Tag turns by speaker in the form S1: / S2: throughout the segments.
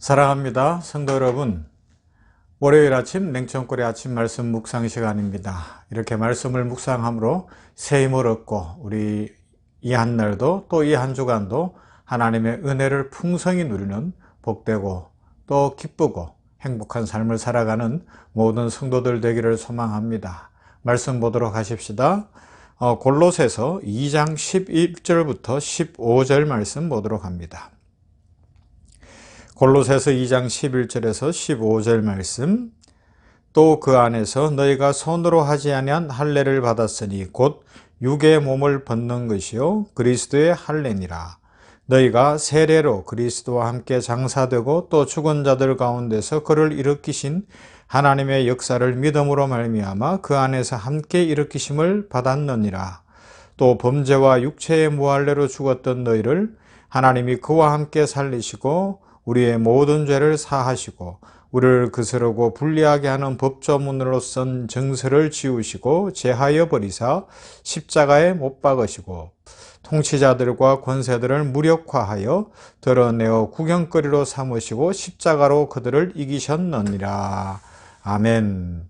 S1: 사랑합니다. 성도 여러분, 월요일 아침 냉천골의 아침 말씀 묵상 시간입니다. 이렇게 말씀을 묵상함으로 새 힘을 얻고 우리 이 한 날도 또 이 한 주간도 하나님의 은혜를 풍성히 누리는 복되고 또 기쁘고 행복한 삶을 살아가는 모든 성도들 되기를 소망합니다. 말씀 보도록 하십시다. 골로새서 2장 11절부터 15절 말씀 보도록 합니다. 골로새서 2장 11절에서 15절 말씀. 또 그 안에서 너희가 손으로 하지 아니한 할례를 받았으니 곧 육의 몸을 벗는 것이요 그리스도의 할례니라. 너희가 세례로 그리스도와 함께 장사되고 또 죽은 자들 가운데서 그를 일으키신 하나님의 역사를 믿음으로 말미암아 그 안에서 함께 일으키심을 받았느니라. 또 범죄와 육체의 무할례로 죽었던 너희를 하나님이 그와 함께 살리시고 우리의 모든 죄를 사하시고 우리를 거스르고 불리하게 하는 법조문으로선 정서를 지우시고 제하여 버리사 십자가에 못 박으시고 통치자들과 권세들을 무력화하여 드러내어 구경거리로 삼으시고 십자가로 그들을 이기셨느니라. 아멘.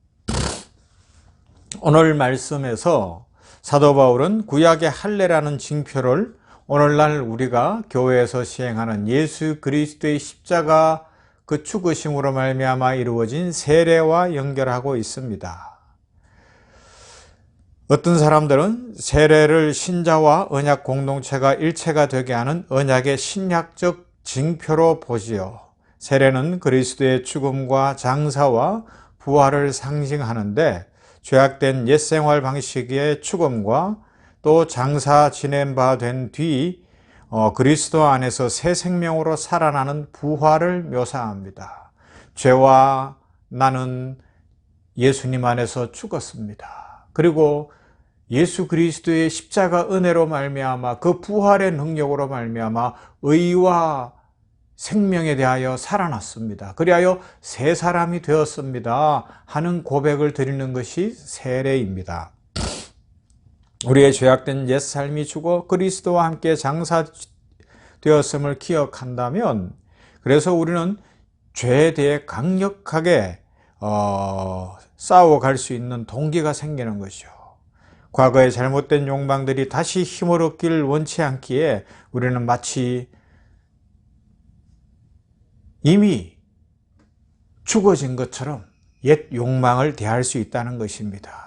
S1: 오늘 말씀에서 사도 바울은 구약의 할례라는 징표를 오늘날 우리가 교회에서 시행하는 예수 그리스도의 십자가 그 죽으심으로 말미암아 이루어진 세례와 연결하고 있습니다. 어떤 사람들은 세례를 신자와 언약 공동체가 일체가 되게 하는 언약의 신약적 징표로 보지요. 세례는 그리스도의 죽음과 장사와 부활을 상징하는데 죄악된 옛생활 방식의 죽음과 또 장사 지낸 바 된 뒤 그리스도 안에서 새 생명으로 살아나는 부활을 묘사합니다. 죄와 나는 예수님 안에서 죽었습니다. 그리고 예수 그리스도의 십자가 은혜로 말미암아 그 부활의 능력으로 말미암아 의와 생명에 대하여 살아났습니다. 그리하여 새 사람이 되었습니다 하는 고백을 드리는 것이 세례입니다. 우리의 죄악된 옛삶이 죽어 그리스도와 함께 장사되었음을 기억한다면, 그래서 우리는 죄에 대해 강력하게 싸워갈 수 있는 동기가 생기는 것이죠. 과거의 잘못된 욕망들이 다시 힘을 얻기를 원치 않기에 우리는 마치 이미 죽어진 것처럼 옛 욕망을 대할 수 있다는 것입니다.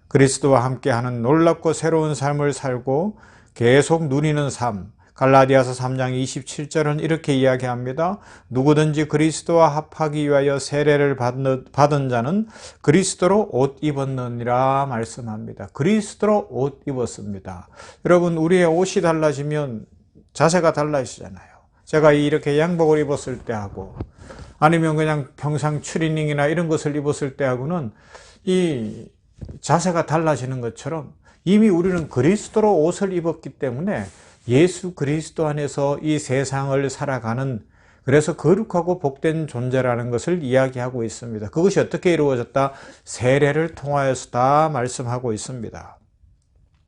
S1: 그리스도와 함께하는 놀랍고 새로운 삶을 살고 계속 누리는 삶, 갈라디아서 3장 27절은 이렇게 이야기합니다. 누구든지 그리스도와 합하기 위하여 세례를 받은 자는 그리스도로 옷 입었느니라 말씀합니다. 그리스도로 옷 입었습니다. 여러분, 우리의 옷이 달라지면 자세가 달라지잖아요. 제가 이렇게 양복을 입었을 때하고 아니면 그냥 평상 추리닝이나 이런 것을 입었을 때하고는 이 자세가 달라지는 것처럼 이미 우리는 그리스도로 옷을 입었기 때문에 예수 그리스도 안에서 이 세상을 살아가는, 그래서 거룩하고 복된 존재라는 것을 이야기하고 있습니다. 그것이 어떻게 이루어졌다? 세례를 통하여서다 말씀하고 있습니다.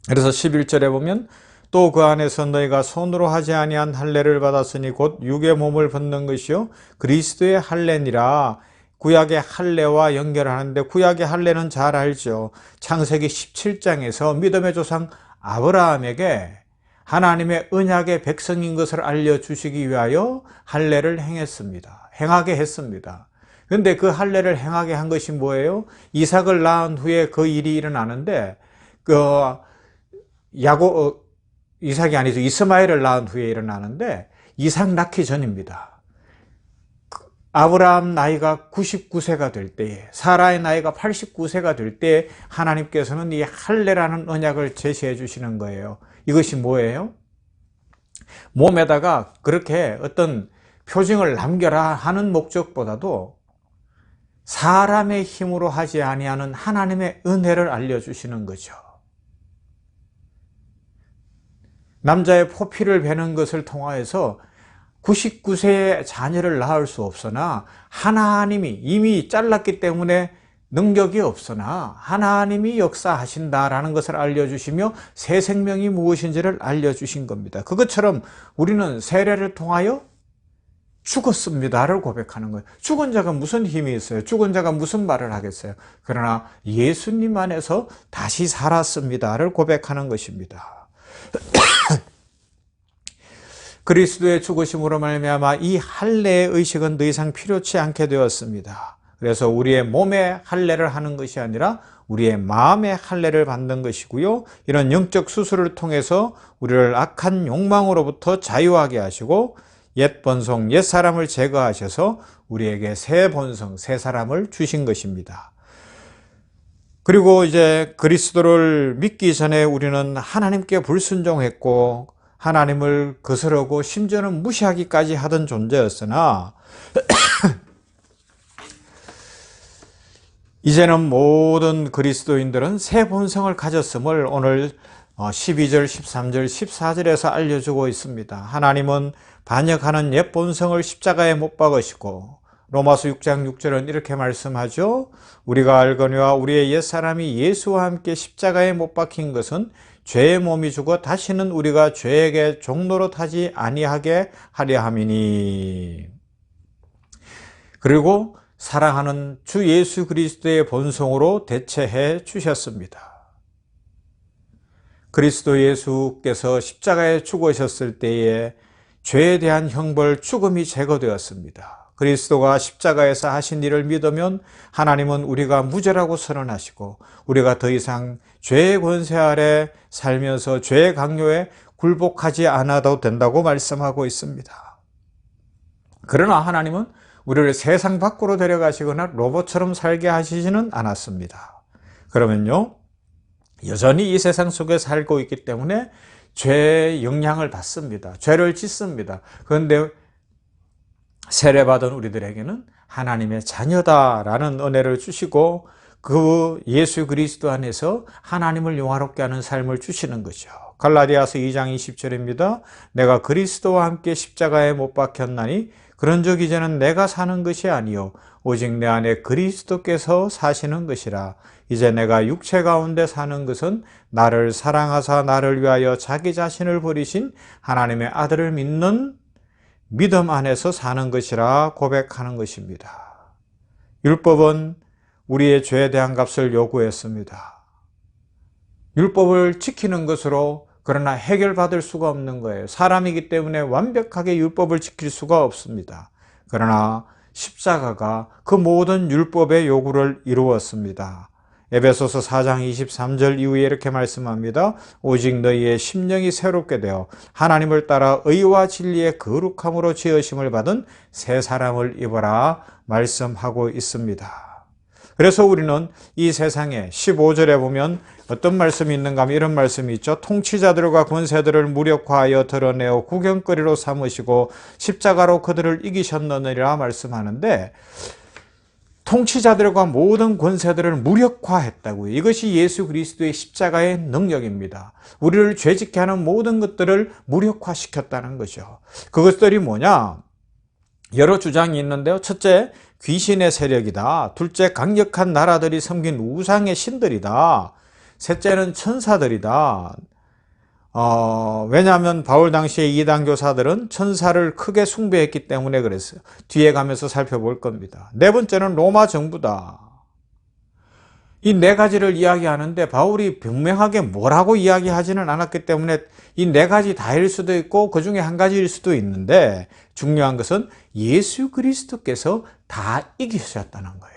S1: 그래서 11절에 보면 또 그 안에서 너희가 손으로 하지 아니한 할례를 받았으니 곧 육의 몸을 벗는 것이요 그리스도의 할례니라. 구약의 할례와 연결하는데, 구약의 할례는 잘 알죠. 창세기 17장에서 믿음의 조상 아브라함에게 하나님의 언약의 백성인 것을 알려주시기 위하여 할례를 행하게 했습니다. 그런데 그 할례를 행하게 한 것이 뭐예요? 이삭을 낳은 후에 그 일이 일어나는데, 이삭이 아니죠. 이스마엘을 낳은 후에 일어나는데, 이삭 낳기 전입니다. 아브라함 나이가 99세가 될 때에, 사라의 나이가 89세가 될 때에 하나님께서는 이 할례라는 언약을 제시해 주시는 거예요. 이것이 뭐예요? 몸에다가 그렇게 어떤 표징을 남겨라 하는 목적보다도 사람의 힘으로 하지 아니하는 하나님의 은혜를 알려주시는 거죠. 남자의 포피를 베는 것을 통하여서 99세의 자녀를 낳을 수 없으나 하나님이 이미 잘랐기 때문에 능력이 없으나 하나님이 역사하신다라는 것을 알려주시며 새 생명이 무엇인지를 알려주신 겁니다. 그것처럼 우리는 세례를 통하여 죽었습니다를 고백하는 거예요. 죽은 자가 무슨 힘이 있어요? 죽은 자가 무슨 말을 하겠어요? 그러나 예수님 안에서 다시 살았습니다를 고백하는 것입니다. 그리스도의 죽으심으로 말미암아 이 할례의 의식은 더 이상 필요치 않게 되었습니다. 그래서 우리의 몸의 할례를 하는 것이 아니라 우리의 마음의 할례를 받는 것이고요. 이런 영적 수술을 통해서 우리를 악한 욕망으로부터 자유하게 하시고 옛 본성, 옛 사람을 제거하셔서 우리에게 새 본성, 새 사람을 주신 것입니다. 그리고 이제 그리스도를 믿기 전에 우리는 하나님께 불순종했고 하나님을 거스르고 심지어는 무시하기까지 하던 존재였으나 이제는 모든 그리스도인들은 새 본성을 가졌음을 오늘 12절, 13절, 14절에서 알려주고 있습니다. 하나님은 반역하는 옛 본성을 십자가에 못 박으시고 로마서 6장 6절은 이렇게 말씀하죠. 우리가 알거니와 우리의 옛사람이 예수와 함께 십자가에 못 박힌 것은 죄의 몸이 죽어 다시는 우리가 죄에게 종노릇하지 아니하게 하려 함이니. 그리고 사랑하는 주 예수 그리스도의 본성으로 대체해 주셨습니다. 그리스도 예수께서 십자가에 죽으셨을 때에 죄에 대한 형벌, 죽음이 제거되었습니다. 그리스도가 십자가에서 하신 일을 믿으면 하나님은 우리가 무죄라고 선언하시고 우리가 더 이상 죄의 권세 아래 살면서 죄의 강요에 굴복하지 않아도 된다고 말씀하고 있습니다. 그러나 하나님은 우리를 세상 밖으로 데려가시거나 로봇처럼 살게 하시지는 않았습니다. 그러면요, 여전히 이 세상 속에 살고 있기 때문에 죄의 영향을 받습니다. 죄를 짓습니다. 그런데 세례받은 우리들에게는 하나님의 자녀다라는 은혜를 주시고 그 예수 그리스도 안에서 하나님을 영화롭게 하는 삶을 주시는 거죠. 갈라디아서 2장 20절입니다. 내가 그리스도와 함께 십자가에 못 박혔나니 그런즉 이제는 내가 사는 것이 아니요 오직 내 안에 그리스도께서 사시는 것이라. 이제 내가 육체 가운데 사는 것은 나를 사랑하사 나를 위하여 자기 자신을 버리신 하나님의 아들을 믿는 믿음 안에서 사는 것이라 고백하는 것입니다. 율법은 우리의 죄에 대한 값을 요구했습니다. 율법을 지키는 것으로 그러나 해결받을 수가 없는 거예요. 사람이기 때문에 완벽하게 율법을 지킬 수가 없습니다. 그러나 십자가가 그 모든 율법의 요구를 이루었습니다. 에베소서 4장 23절 이후에 이렇게 말씀합니다. 오직 너희의 심령이 새롭게 되어 하나님을 따라 의와 진리의 거룩함으로 지으심을 받은 새 사람을 입어라 말씀하고 있습니다. 그래서 우리는 이 세상에 15절에 보면 어떤 말씀이 있는가 하면 이런 말씀이 있죠. 통치자들과 권세들을 무력화하여 드러내어 구경거리로 삼으시고 십자가로 그들을 이기셨느니라 말씀하는데 통치자들과 모든 권세들을 무력화했다고요. 이것이 예수 그리스도의 십자가의 능력입니다. 우리를 죄짓게 하는 모든 것들을 무력화시켰다는 거죠. 그것들이 뭐냐? 여러 주장이 있는데요. 첫째, 귀신의 세력이다. 둘째, 강력한 나라들이 섬긴 우상의 신들이다. 셋째는 천사들이다. 왜냐하면 바울 당시에 이단 교사들은 천사를 크게 숭배했기 때문에 그랬어요. 뒤에 가면서 살펴볼 겁니다. 네 번째는 로마 정부다. 이 네 가지를 이야기하는데 바울이 분명하게 뭐라고 이야기하지는 않았기 때문에 이 네 가지 다일 수도 있고 그 중에 한 가지일 수도 있는데 중요한 것은 예수 그리스도께서 다 이기셨다는 거예요.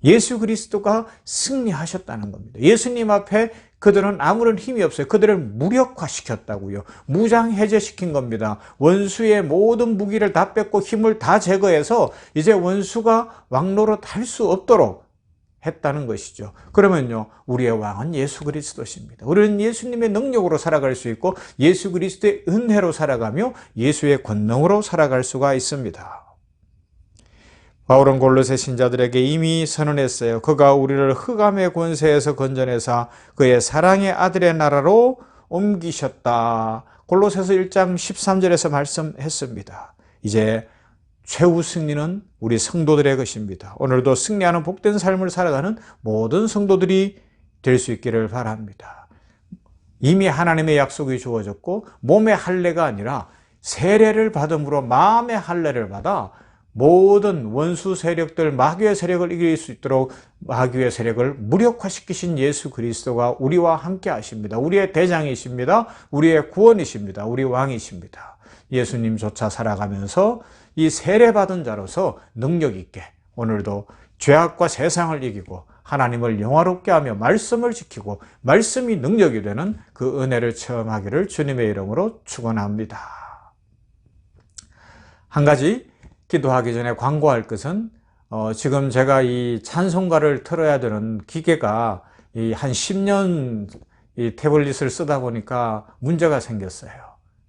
S1: 예수 그리스도가 승리하셨다는 겁니다. 예수님 앞에 그들은 아무런 힘이 없어요. 그들을 무력화시켰다고요. 무장해제시킨 겁니다. 원수의 모든 무기를 다 뺏고 힘을 다 제거해서 이제 원수가 왕노릇 할 수 없도록 했다는 것이죠. 그러면요, 우리의 왕은 예수 그리스도십니다. 우리는 예수님의 능력으로 살아갈 수 있고 예수 그리스도의 은혜로 살아가며 예수의 권능으로 살아갈 수가 있습니다. 바울은 골로새 신자들에게 이미 선언했어요. 그가 우리를 흑암의 권세에서 건져내사 그의 사랑의 아들의 나라로 옮기셨다. 골로새서 1장 13절에서 말씀했습니다. 이제 최후 승리는 우리 성도들의 것입니다. 오늘도 승리하는 복된 삶을 살아가는 모든 성도들이 될 수 있기를 바랍니다. 이미 하나님의 약속이 주어졌고 몸의 할례가 아니라 세례를 받음으로 마음의 할례를 받아 모든 원수 세력들, 마귀의 세력을 이길 수 있도록 마귀의 세력을 무력화시키신 예수 그리스도가 우리와 함께 하십니다. 우리의 대장이십니다. 우리의 구원이십니다. 우리 왕이십니다. 예수님조차 살아가면서 이 세례받은 자로서 능력 있게 오늘도 죄악과 세상을 이기고 하나님을 영화롭게 하며 말씀을 지키고 말씀이 능력이 되는 그 은혜를 체험하기를 주님의 이름으로 축원합니다. 한 가지 기도하기 전에 광고할 것은 지금 제가 이 찬송가를 틀어야 되는 기계가 한 10년 이 태블릿을 쓰다 보니까 문제가 생겼어요.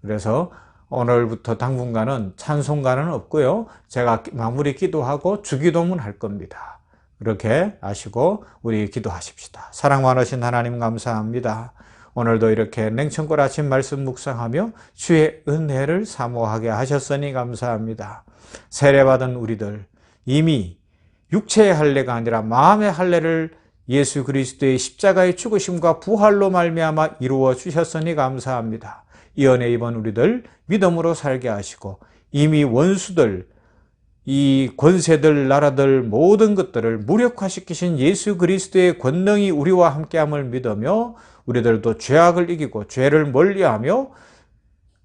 S1: 그래서 오늘부터 당분간은 찬송가는 없고요. 제가 마무리 기도하고 주기도문 할 겁니다. 그렇게 아시고 우리 기도하십시다. 사랑 많으신 하나님 감사합니다. 오늘도 이렇게 냉천골 아침 말씀 묵상하며 주의 은혜를 사모하게 하셨으니 감사합니다. 세례받은 우리들 이미 육체의 할례가 아니라 마음의 할례를 예수 그리스도의 십자가의 죽으심과 부활로 말미암아 이루어 주셨으니 감사합니다. 이 은혜 입은 우리들 믿음으로 살게 하시고 이미 원수들, 이 권세들, 나라들 모든 것들을 무력화시키신 예수 그리스도의 권능이 우리와 함께함을 믿으며 우리들도 죄악을 이기고 죄를 멀리하며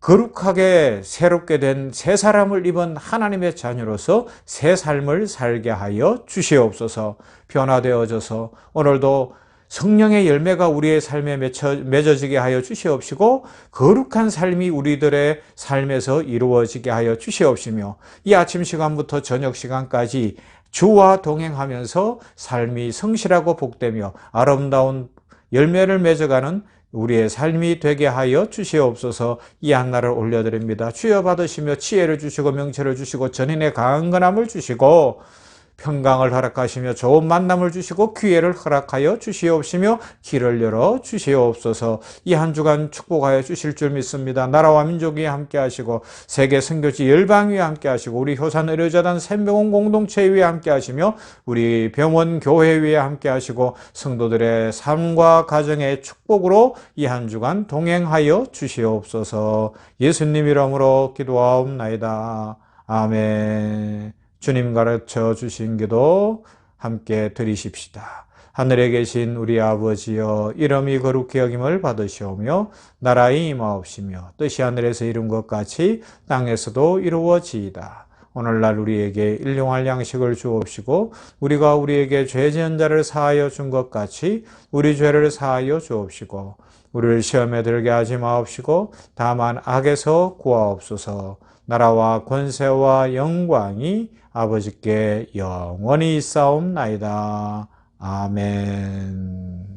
S1: 거룩하게 새롭게 된 새 사람을 입은 하나님의 자녀로서 새 삶을 살게 하여 주시옵소서. 변화되어져서 오늘도 성령의 열매가 우리의 삶에 맺어지게 하여 주시옵시고 거룩한 삶이 우리들의 삶에서 이루어지게 하여 주시옵시며 이 아침 시간부터 저녁 시간까지 주와 동행하면서 삶이 성실하고 복되며 아름다운 열매를 맺어가는 우리의 삶이 되게 하여 주시옵소서. 이 한날을 올려드립니다. 주여 받으시며 지혜를 주시고 명철을 주시고 전인의 강건함을 주시고 평강을 허락하시며 좋은 만남을 주시고 기회를 허락하여 주시옵시며 길을 열어 주시옵소서. 이 한 주간 축복하여 주실 줄 믿습니다. 나라와 민족이 함께 하시고 세계 선교지 열방 위에 함께 하시고 우리 효산 의료자단 샘병원 공동체 위에 함께 하시며 우리 병원 교회 위에 함께 하시고 성도들의 삶과 가정의 축복으로 이 한 주간 동행하여 주시옵소서. 예수님 이름으로 기도하옵나이다. 아멘. 주님 가르쳐 주신 기도 함께 드리십시다. 하늘에 계신 우리 아버지여, 이름이 거룩히 여김을 받으시오며 나라의 임하옵시며 뜻이 하늘에서 이룬 것 같이 땅에서도 이루어지이다. 오늘날 우리에게 일용할 양식을 주옵시고 우리가 우리에게 죄 지은 자를 사하여 준 것 같이 우리 죄를 사하여 주옵시고 우리를 시험에 들게 하지 마옵시고 다만 악에서 구하옵소서. 나라와 권세와 영광이 아버지께 영원히 있사옵나이다. 아멘.